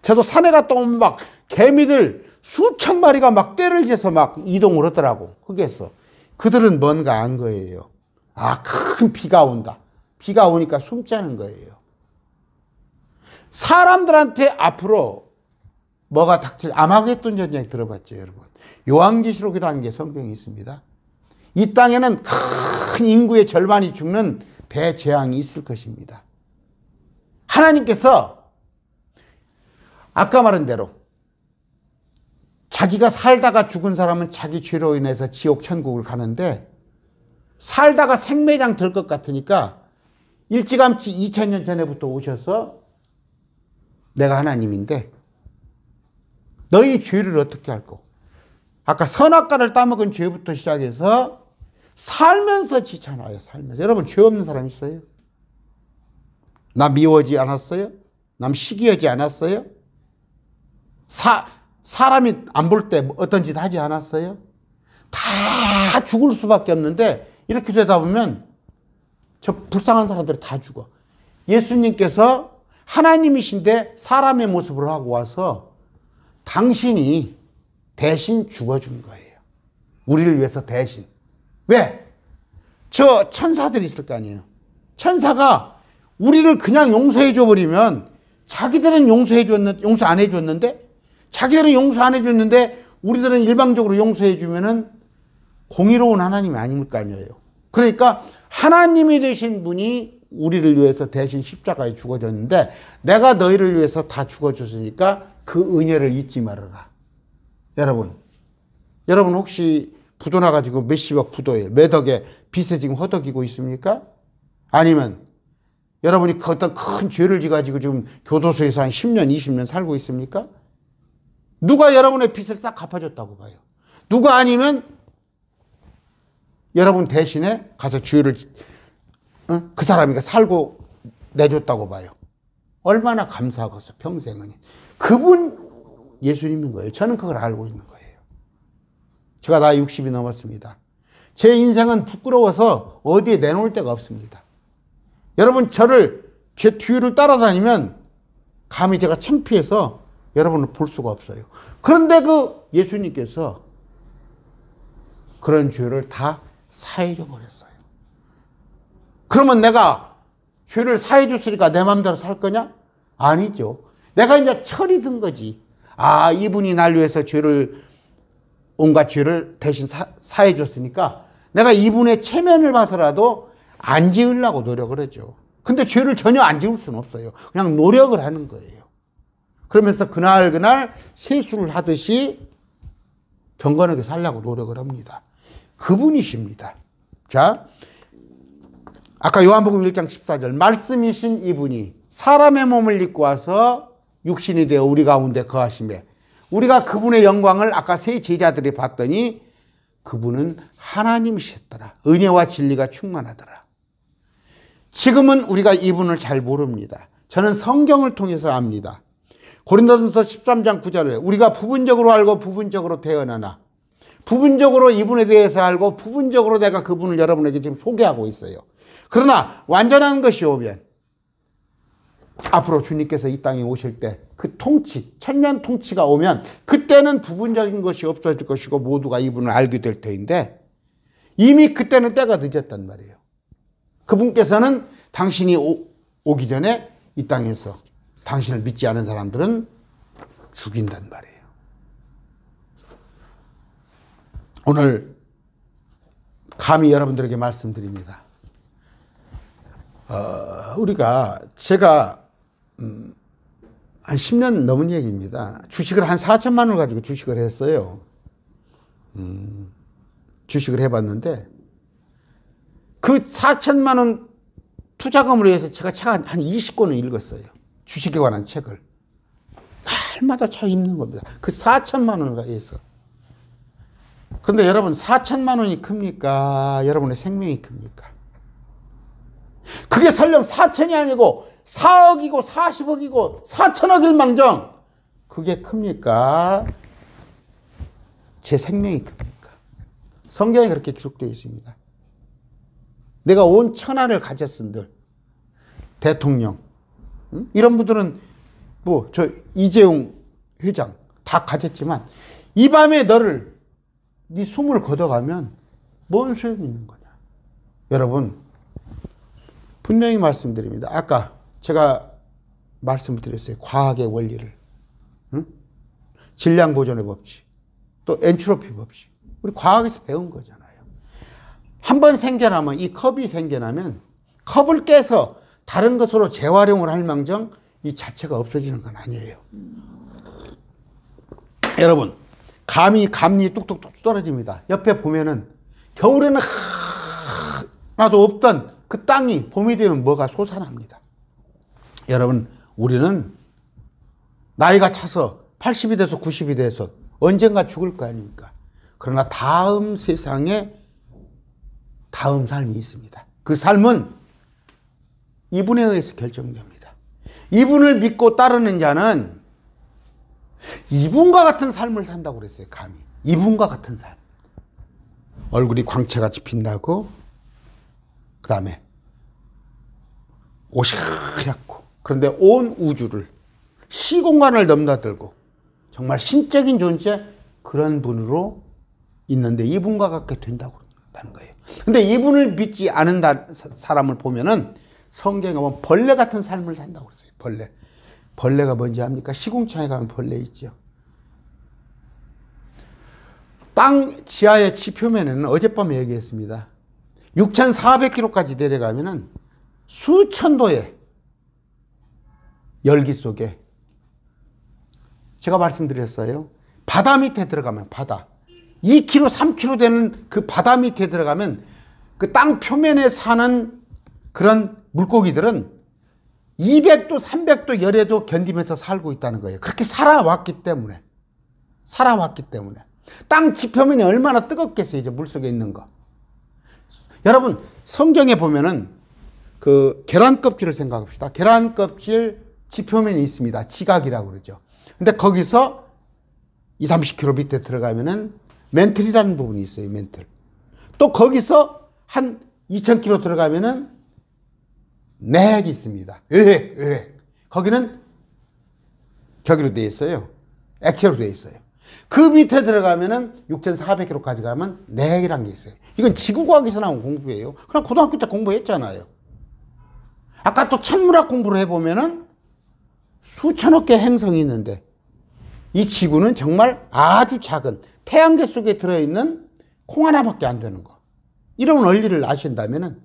저도 산에 갔다 오면 막 개미들 수천 마리가 막 떼를 재서 막 이동을 하더라고. 흙에서. 그들은 뭔가 안 거예요. 아, 큰 비가 온다. 비가 오니까 숨자는 거예요. 사람들한테 앞으로 뭐가 닥칠 아마겟돈 전쟁 들어봤죠, 여러분? 요한계시록이라는 게 성경에 있습니다. 이 땅에는 큰 인구의 절반이 죽는 대재앙이 있을 것입니다. 하나님께서 아까 말한 대로 자기가 살다가 죽은 사람은 자기 죄로 인해서 지옥 천국을 가는데 살다가 생매장 될 것 같으니까 일찌감치 2000년 전에부터 오셔서 내가 하나님인데 너희 죄를 어떻게 할꼬? 아까 선악과를 따먹은 죄부터 시작해서 살면서 지쳐나요. 살면서. 여러분 죄 없는 사람 있어요? 나 미워하지 않았어요? 남 시기하지 않았어요? 사람이 안 볼 때 어떤 짓 하지 않았어요? 다 죽을 수밖에 없는데 이렇게 되다 보면 저 불쌍한 사람들이 다 죽어. 예수님께서 하나님이신데 사람의 모습을 하고 와서 당신이 대신 죽어준 거예요. 우리를 위해서 대신. 왜? 저 천사들이 있을 거 아니에요. 천사가 우리를 그냥 용서해 줘버리면 자기들은 용서 안 해줬는데 자기들은 용서 안 해줬는데 우리들은 일방적으로 용서해 주면은 공의로운 하나님이 아닐 거 아니에요. 그러니까 하나님이 되신 분이 우리를 위해서 대신 십자가에 죽어졌는데 내가 너희를 위해서 다 죽어줬으니까 그 은혜를 잊지 말아라. 여러분 혹시 부도 나가지고 몇십억 부도에 몇 억의 빚에 지금 허덕이고 있습니까? 아니면 여러분이 그 어떤 큰 죄를 지가지고 지금 교도소에서 한 10년, 20년 살고 있습니까? 누가 여러분의 빚을 싹 갚아줬다고 봐요? 누가 아니면 여러분 대신에 가서 죄를 그 사람이 살고 내줬다고 봐요. 얼마나 감사하겠어, 평생은. 그분 예수님인 거예요. 저는 그걸 알고 있는 거예요. 제가 나이 60이 넘었습니다. 제 인생은 부끄러워서 어디에 내놓을 데가 없습니다. 여러분 제 뒤를 따라다니면 감히 제가 창피해서 여러분을 볼 수가 없어요. 그런데 그 예수님께서 그런 죄를 다 사해줘 버렸어요. 그러면 내가 죄를 사해 줬으니까 내 마음대로 살 거냐? 아니죠. 내가 이제 철이 든 거지. 아, 이분이 날 위해서 온갖 죄를 대신 사해 줬으니까 내가 이분의 체면을 봐서라도 안 지으려고 노력을 하죠. 근데 죄를 전혀 안 지을 수는 없어요. 그냥 노력을 하는 거예요. 그러면서 그날 세수를 하듯이 경건하게 살려고 노력을 합니다. 그분이십니다. 자, 아까 요한복음 1장 14절 말씀이신 이분이 사람의 몸을 입고 와서 육신이 되어 우리 가운데 거하심에 우리가 그분의 영광을 아까 세 제자들이 봤더니 그분은 하나님이셨더라. 은혜와 진리가 충만하더라. 지금은 우리가 이분을 잘 모릅니다. 저는 성경을 통해서 압니다. 고린도전서 13장 9절에 우리가 부분적으로 알고 부분적으로 대언하나 부분적으로 이분에 대해서 알고 부분적으로 내가 그분을 여러분에게 지금 소개하고 있어요. 그러나 완전한 것이 오면 앞으로 주님께서 이 땅에 오실 때 그 통치, 천년 통치가 오면 그때는 부분적인 것이 없어질 것이고 모두가 이분을 알게 될 터인데 이미 그때는 때가 늦었단 말이에요. 그분께서는 당신이 오기 전에 이 땅에서 당신을 믿지 않은 사람들은 죽인단 말이에요. 오늘 감히 여러분들에게 말씀드립니다. 제가 한 10년 넘은 얘기입니다. 주식을 한 4천만 원을 가지고 주식을 했어요. 주식을 해봤는데 그 4천만 원 투자금으로 해서 제가 책 한 20권을 읽었어요. 주식에 관한 책을. 날마다 책 읽는 겁니다. 그 4천만 원을 해서. 그런데 여러분 4천만 원이 큽니까? 여러분의 생명이 큽니까? 그게 설령 4천이 아니고 4억이고 40억이고 4천억일 망정 그게 큽니까? 제 생명이 큽니까? 성경에 그렇게 기록되어 있습니다. 내가 온 천하를 가졌은들 대통령 이런 분들은 뭐 저 이재용 회장 다 가졌지만 이 밤에 너를 네 숨을 걷어가면 뭔 소용이 있는 거냐. 여러분 분명히 말씀드립니다. 아까 제가 말씀을 드렸어요. 과학의 원리를. 질량 보존의 법칙. 또 엔트로피 법칙. 우리 과학에서 배운 거잖아요. 한번 생겨나면 이 컵이 생겨나면 컵을 깨서 다른 것으로 재활용을 할 망정 이 자체가 없어지는 건 아니에요. 여러분 감이 뚝뚝뚝 떨어집니다. 옆에 보면은 겨울에는 하나도 없던 그 땅이 봄이 되면 뭐가 솟아납니다. 여러분 우리는 나이가 차서 80이 돼서 90이 돼서 언젠가 죽을 거 아닙니까? 그러나 다음 세상에 다음 삶이 있습니다. 그 삶은 이분에 의해서 결정됩니다. 이분을 믿고 따르는 자는 이분과 같은 삶을 산다고 그랬어요. 감히. 이분과 같은 삶. 얼굴이 광채같이 빛나고 그 다음에 옷이 하얗고 그런데 온 우주를 시공간을 넘나들고 정말 신적인 존재 그런 분으로 있는데 이분과 같게 된다고 한다는 거예요. 근데 이분을 믿지 않은 사람을 보면은 성경에 보면 벌레 같은 삶을 산다고 그랬어요. 벌레. 벌레가 뭔지 압니까? 시궁창에 가면 벌레 있죠. 땅 지하의 지표면에는 어젯밤에 얘기했습니다. 6,400km까지 내려가면은 수천 도의 열기 속에 제가 말씀드렸어요. 바다 밑에 들어가면 바다 2km, 3km 되는 그 바다 밑에 들어가면 그 땅 표면에 사는 그런 물고기들은 200도, 300도 열에도 견디면서 살고 있다는 거예요. 그렇게 살아왔기 때문에. 땅 지표면이 얼마나 뜨겁겠어요, 이제 물속에 있는 거. 여러분, 성경에 보면은 그 계란 껍질을 생각합시다. 계란 껍질 지표면이 있습니다. 지각이라고 그러죠. 근데 거기서 20, 30km 밑에 들어가면은 멘틀이라는 부분이 있어요, 멘틀. 또 거기서 한 2000km 들어가면은 내핵이 있습니다. 외핵. 거기는 저기로 되어 있어요. 액체로 되어 있어요. 그 밑에 들어가면은 6,400km까지 가면 내핵이라는 게 있어요. 이건 지구과학에서 나온 공부예요. 그냥 고등학교 때 공부했잖아요. 아까 또 천문학 공부를 해보면은 수천억 개 행성이 있는데 이 지구는 정말 아주 작은 태양계 속에 들어있는 콩 하나밖에 안 되는 거. 이런 원리를 아신다면은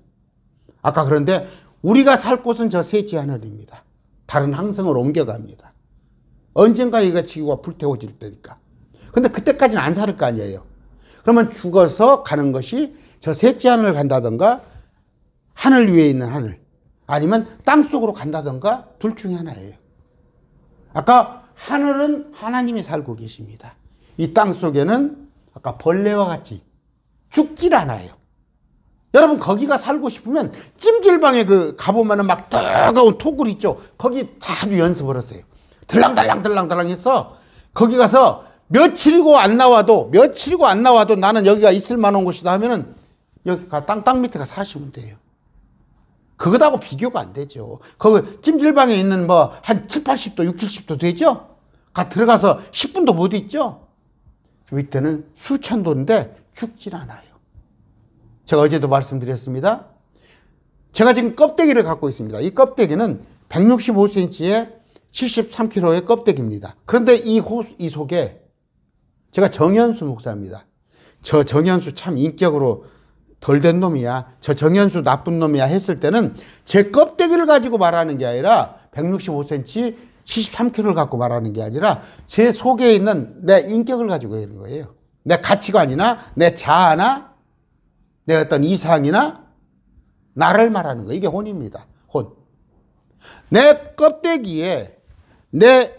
아까 그런데 우리가 살 곳은 저 셋째 하늘입니다. 다른 항성을 옮겨갑니다. 언젠가 이거 지구가 불태워질 때니까. 근데 그때까지는 안 살 거 아니에요. 그러면 죽어서 가는 것이 저 셋째 하늘을 간다던가 하늘 위에 있는 하늘 아니면 땅 속으로 간다던가 둘 중에 하나예요. 아까 하늘은 하나님이 살고 계십니다. 이 땅 속에는 아까 벌레와 같이 죽질 않아요. 여러분 거기가 살고 싶으면 찜질방에 그 가보면은 막 뜨거운 토굴 있죠. 거기 자주 연습을 했어요. 들랑달랑 해서 거기 가서 며칠이고 안 나와도 나는 여기가 있을 만한 곳이다 하면은 여기가 땅 밑에가 사시면 돼요. 그거하고 비교가 안 되죠. 거기 찜질방에 있는 뭐 한 7, 80도, 6, 70도 되죠? 들어가서 10분도 못 있죠? 밑에는 수천 도인데 죽질 않아요. 제가 어제도 말씀드렸습니다. 제가 지금 껍데기를 갖고 있습니다. 이 껍데기는 165cm에 73kg의 껍데기입니다. 그런데 이 속에 제가 정현수 목사입니다. 저 정현수 참 인격으로 덜 된 놈이야. 저 정현수 나쁜 놈이야 했을 때는 제 껍데기를 가지고 말하는 게 아니라 165cm 73kg를 갖고 말하는 게 아니라 제 속에 있는 내 인격을 가지고 있는 거예요. 내 가치관이나 내 자아나 내 어떤 이상이나 나를 말하는 거. 이게 혼입니다. 혼. 내 껍데기에 내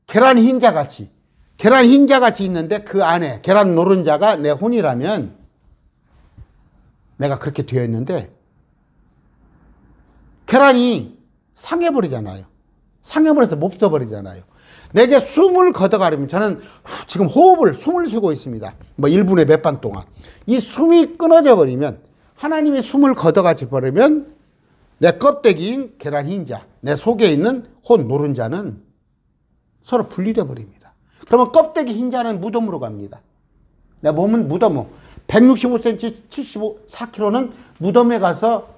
계란 흰자같이 있는데 그 안에 계란 노른자가 내 혼이라면 내가 그렇게 되어 있는데 계란이 상해버리잖아요. 상해버려서 몹써버리잖아요. 내게 숨을 걷어가려면 저는 지금 숨을 쉬고 있습니다. 뭐 1분에 몇 반 동안. 이 숨이 끊어져 버리면, 하나님이 숨을 걷어가지 버리면 내 껍데기인 계란 흰자, 내 속에 있는 혼 노른자는 서로 분리돼 버립니다. 그러면 껍데기 흰자는 무덤으로 갑니다. 내 몸은 무덤으로. 165cm, 74kg는 무덤에 가서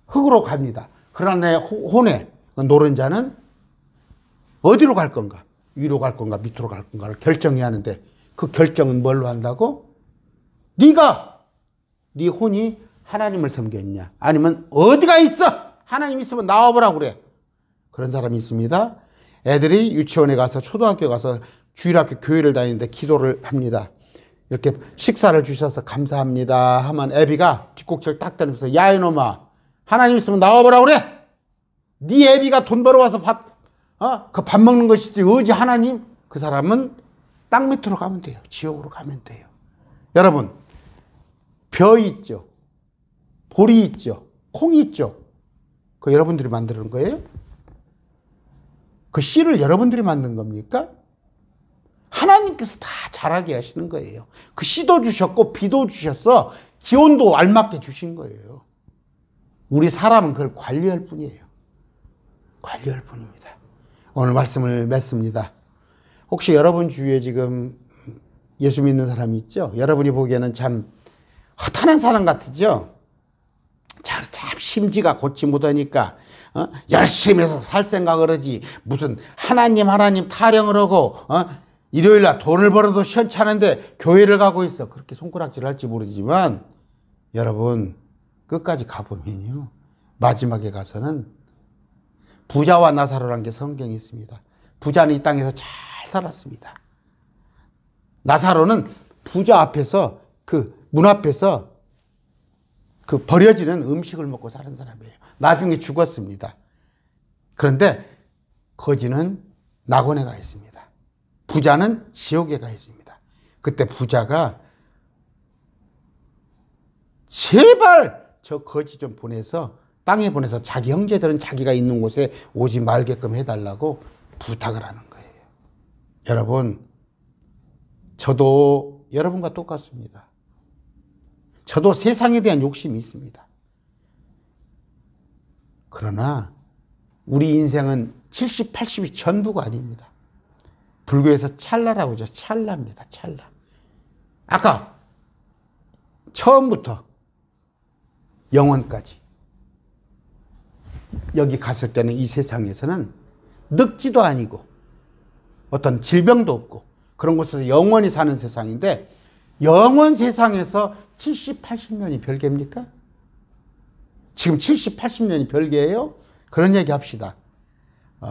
흙으로 갑니다. 그러나 내 혼의 노른자는 어디로 갈 건가? 위로 갈 건가? 밑으로 갈 건가를 결정해야 하는데, 그 결정은 뭘로 한다고? 네 혼이 하나님을 섬겼냐? 아니면 어디가 있어? 하나님 있으면 나와보라고 그래. 그런 사람이 있습니다. 애들이 유치원에 가서, 초등학교 가서, 주일학교 교회를 다니는데 기도를 합니다. 이렇게 식사를 주셔서 감사합니다 하면 애비가 뒷꼭지를 딱 때리면서, 야 이놈아, 하나님 있으면 나와보라고 그래. 네 애비가 돈 벌어와서 그 밥 먹는 것이지 어디 하나님? 그 사람은 땅 밑으로 가면 돼요. 지옥으로 가면 돼요. 여러분, 벼 있죠. 보리 있죠. 콩이 있죠. 그거 여러분들이 만드는 거예요? 그 씨를 여러분들이 만든 겁니까? 하나님께서 다 자라게 하시는 거예요. 그 씨도 주셨고 비도 주셨어. 기온도 알맞게 주신 거예요. 우리 사람은 그걸 관리할 뿐이에요. 관리할 뿐입니다. 오늘 말씀을 맺습니다. 혹시 여러분 주위에 지금 예수 믿는 사람이 있죠? 여러분이 보기에는 참 허탄한 사람 같으죠? 참 심지가 고치 못하니까 열심히 해서 살 생각을 하지, 무슨 하나님 타령을 하고 일요일날 돈을 벌어도 시원찮은데 교회를 가고 있어. 그렇게 손가락질 할지 모르지만 여러분, 끝까지 가보면요, 마지막에 가서는 부자와 나사로라는 게 성경에 있습니다. 부자는 이 땅에서 잘 살았습니다. 나사로는 부자 앞에서, 그 문 앞에서 그 버려지는 음식을 먹고 사는 사람이에요. 나중에 죽었습니다. 그런데 거지는 낙원에 가 있습니다. 부자는 지옥에 가 있습니다. 그때 부자가 제발 저 거지 좀 보내서, 땅에 보내서 자기 형제들은 자기가 있는 곳에 오지 말게끔 해달라고 부탁을 하는 거예요. 여러분, 저도 여러분과 똑같습니다. 저도 세상에 대한 욕심이 있습니다. 그러나 우리 인생은 70, 80이 전부가 아닙니다. 불교에서 찰나라고 하죠. 찰나입니다. 찰나. 아까 처음부터 영원까지 여기 갔을 때는 이 세상에서는 늙지도 아니고 어떤 질병도 없고 그런 곳에서 영원히 사는 세상인데, 영원 세상에서 70, 80년이 별개입니까? 지금 70, 80년이 별개예요? 그런 얘기 합시다.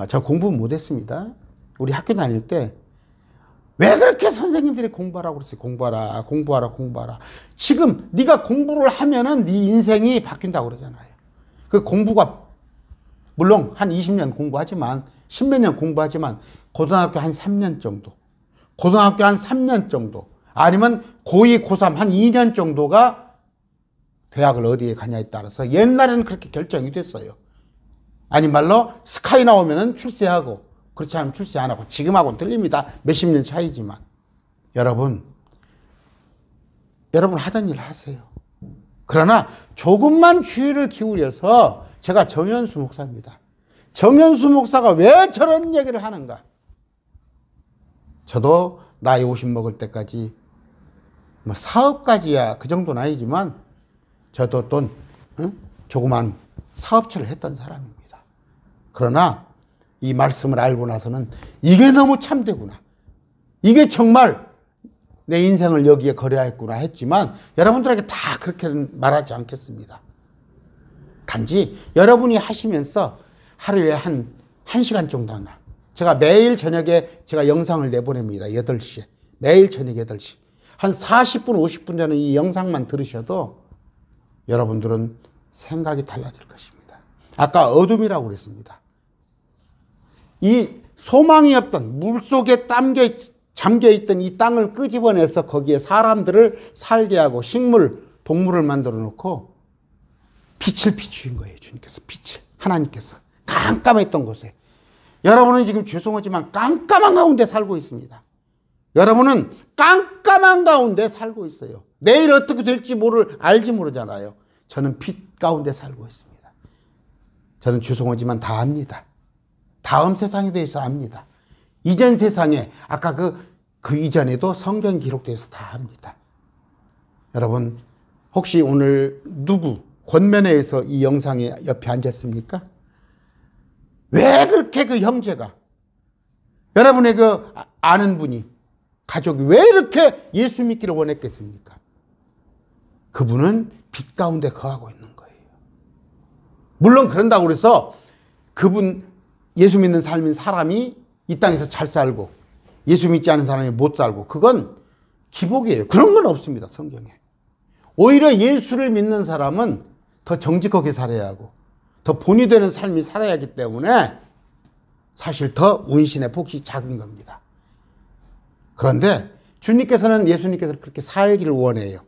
저 공부 못했습니다. 우리 학교 다닐 때 왜 그렇게 선생님들이 공부하라고 그랬어요? 공부하라. 지금 네가 공부를 하면은 네 인생이 바뀐다고 그러잖아요. 그 공부가 물론 한 20년 공부하지만, 10몇 년 공부하지만, 고등학교 한 3년 정도, 아니면 고2, 고3 한 2년 정도가 대학을 어디에 가냐에 따라서, 옛날에는 그렇게 결정이 됐어요. 아니 말로 스카이 나오면은 출세하고, 그렇지 않으면 출세 안 하고. 지금하고는 틀립니다. 몇십 년 차이지만. 여러분 하던 일 하세요. 그러나 조금만 주의를 기울여서, 제가 정현수 목사입니다. 정현수 목사가 왜 저런 얘기를 하는가? 저도 나이 50 먹을 때까지 뭐 사업까지야 그 정도는 아니지만 저도 또 조그만 사업체를 했던 사람입니다. 그러나 이 말씀을 알고 나서는 이게 너무 참되구나, 이게 정말 내 인생을 여기에 걸어야겠구나 했지만, 여러분들에게 다 그렇게는 말하지 않겠습니다. 단지 여러분이 하시면서 하루에 한 1시간 정도 하나, 제가 매일 저녁에 제가 영상을 내보냅니다. 8시에. 매일 저녁 8시. 한 40분, 50분 전에 이 영상만 들으셔도 여러분들은 생각이 달라질 것입니다. 아까 어둠이라고 그랬습니다. 이 소망이 없던, 물속에 잠겨있던 이 땅을 끄집어내서 거기에 사람들을 살게 하고 식물, 동물을 만들어 놓고 빛을 비추인 거예요. 주님께서, 빛을. 하나님께서. 깜깜했던 곳에. 여러분은 지금 죄송하지만 깜깜한 가운데 살고 있습니다. 여러분은 깜깜한 가운데 살고 있어요. 내일 어떻게 될지 알지 모르잖아요. 저는 빛 가운데 살고 있습니다. 저는 죄송하지만 다 압니다. 다음 세상에 대해서 압니다. 이전 세상에 아까 그 이전에도 성경 기록돼서 다 압니다. 여러분 혹시 오늘 누구 권면회에서 이 영상에 옆에 앉았습니까? 왜 그렇게 그 형제가 여러분의 그 아는 분이 가족이 왜 이렇게 예수 믿기를 원했겠습니까? 그분은 빛 가운데 거하고 있는 거예요. 물론 그런다고 해서 그분 예수 믿는 삶인 사람이 이 땅에서 잘 살고 예수 믿지 않은 사람이 못 살고 그건 기복이에요. 그런 건 없습니다. 성경에. 오히려 예수를 믿는 사람은 더 정직하게 살아야 하고 더 본이 되는 삶이 살아야 하기 때문에 사실 더 운신의 복이 작은 겁니다. 그런데 예수님께서는 그렇게 살기를 원해요.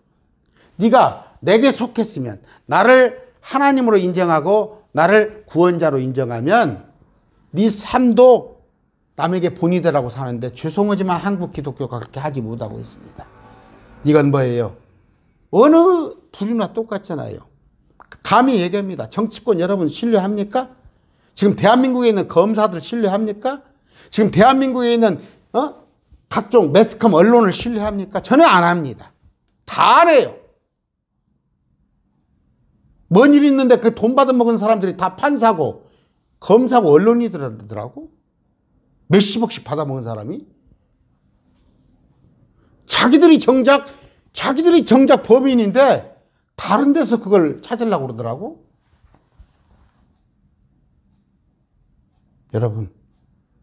네가 내게 속했으면 나를 하나님으로 인정하고 나를 구원자로 인정하면 네 삶도 남에게 본이 되라고 사는데 죄송하지만 한국 기독교가 그렇게 하지 못하고 있습니다. 이건 뭐예요? 어느 부류나 똑같잖아요. 감히 얘기합니다. 정치권 여러분 신뢰합니까? 지금 대한민국에 있는 검사들 신뢰합니까? 지금 대한민국에 있는 각종 매스컴 언론을 신뢰합니까? 저는 안 합니다. 다 안 해요. 뭔 일이 있는데 그 돈 받아먹은 사람들이 다 판사고 검사고 언론이더라고? 몇십억씩 받아먹은 사람이? 자기들이 정작 범인인데 다른 데서 그걸 찾으려고 그러더라고? 여러분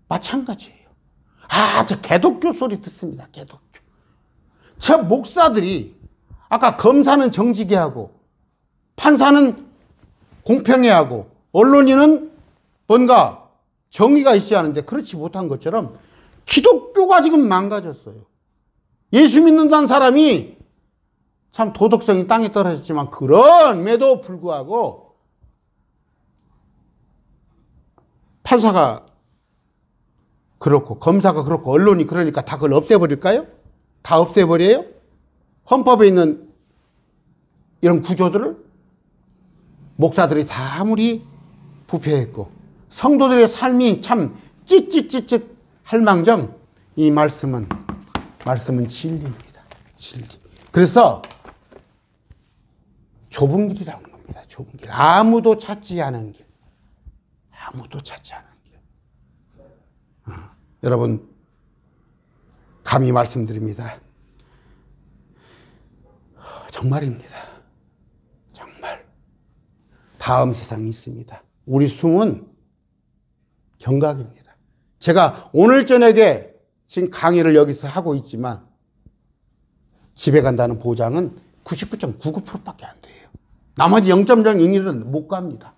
마찬가지예요. 저 개독교 소리 듣습니다. 개독교. 저 목사들이 아까 검사는 정직해 하고 판사는 공평해 하고 언론인은 뭔가 정의가 있어야 하는데 그렇지 못한 것처럼 기독교가 지금 망가졌어요. 예수 믿는다는 사람이 참 도덕성이 땅에 떨어졌지만 그럼에도 불구하고 판사가 그렇고 검사가 그렇고 언론이 그러니까 다 그걸 없애버릴까요? 다 없애버려요? 헌법에 있는 이런 구조들을 목사들이 다 아무리 부패했고 성도들의 삶이 참 찌찌찌찌 할망정 이 말씀은 진리입니다. 진리. 그래서 좁은 길이라는 겁니다. 좁은 길. 아무도 찾지 않은 길. 아무도 찾지 않은 길. 여러분 감히 말씀드립니다. 정말입니다. 정말 다음 세상이 있습니다. 우리 숨은 경각입니다. 제가 오늘 저녁에 지금 강의를 여기서 하고 있지만 집에 간다는 보장은 99.99%밖에 안 돼요. 나머지 0.01은 못 갑니다.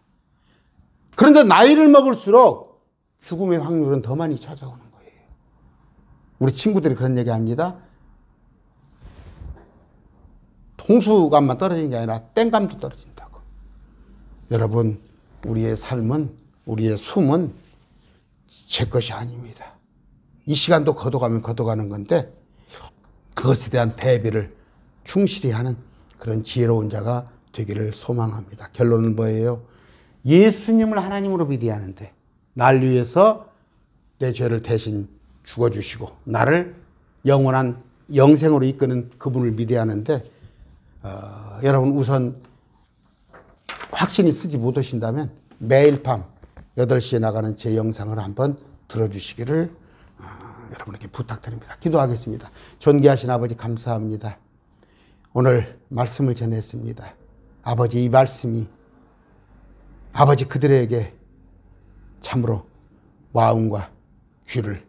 그런데 나이를 먹을수록 죽음의 확률은 더 많이 찾아오는 거예요. 우리 친구들이 그런 얘기 합니다. 통수감만 떨어지는 게 아니라 땡감도 떨어진다고. 여러분 우리의 삶은 우리의 숨은 제 것이 아닙니다. 이 시간도 걷어가면 걷어가는 건데 그것에 대한 대비를 충실히 하는 그런 지혜로운 자가 되기를 소망합니다. 결론은 뭐예요? 예수님을 하나님으로 믿어야 하는데 날 위해서 내 죄를 대신 죽어주시고 나를 영원한 영생으로 이끄는 그분을 믿어야 하는데 여러분 우선 확신이 쓰지 못하신다면 매일 밤 8시에 나가는 제 영상을 한번 들어주시기를 여러분에게 부탁드립니다. 기도하겠습니다. 존귀하신 아버지 감사합니다. 오늘 말씀을 전했습니다. 아버지 이 말씀이 아버지 그들에게 참으로 마음과 귀를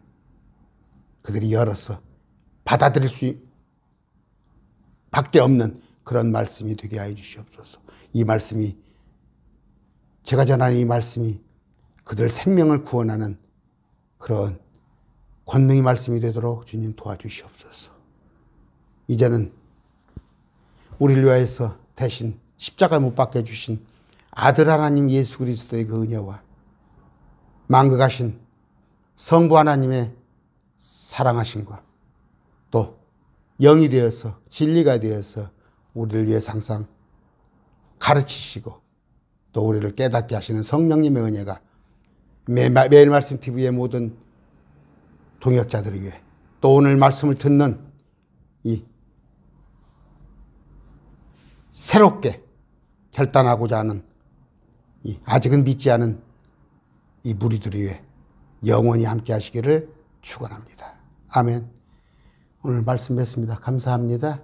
그들이 열어서 받아들일 수 밖에 없는 그런 말씀이 되게 하여 주시옵소서. 이 말씀이 제가 전하는 이 말씀이 그들 생명을 구원하는 그런 권능의 말씀이 되도록 주님 도와주시옵소서. 이제는 우리를 위하여서 대신 십자가 못 박혀 주신 아들 하나님 예수 그리스도의 그 은혜와 만극하신 성부 하나님의 사랑하심과 또 영이 되어서 진리가 되어서 우리를 위해 항상 가르치시고 또 우리를 깨닫게 하시는 성령님의 은혜가 매일 말씀 TV의 모든 동역자들을 위해 또 오늘 말씀을 듣는 이 새롭게 결단하고자 하는 이 아직은 믿지 않은 이 무리들을 위해 영원히 함께 하시기를 축원합니다. 아멘. 오늘 말씀 뵙습니다. 감사합니다.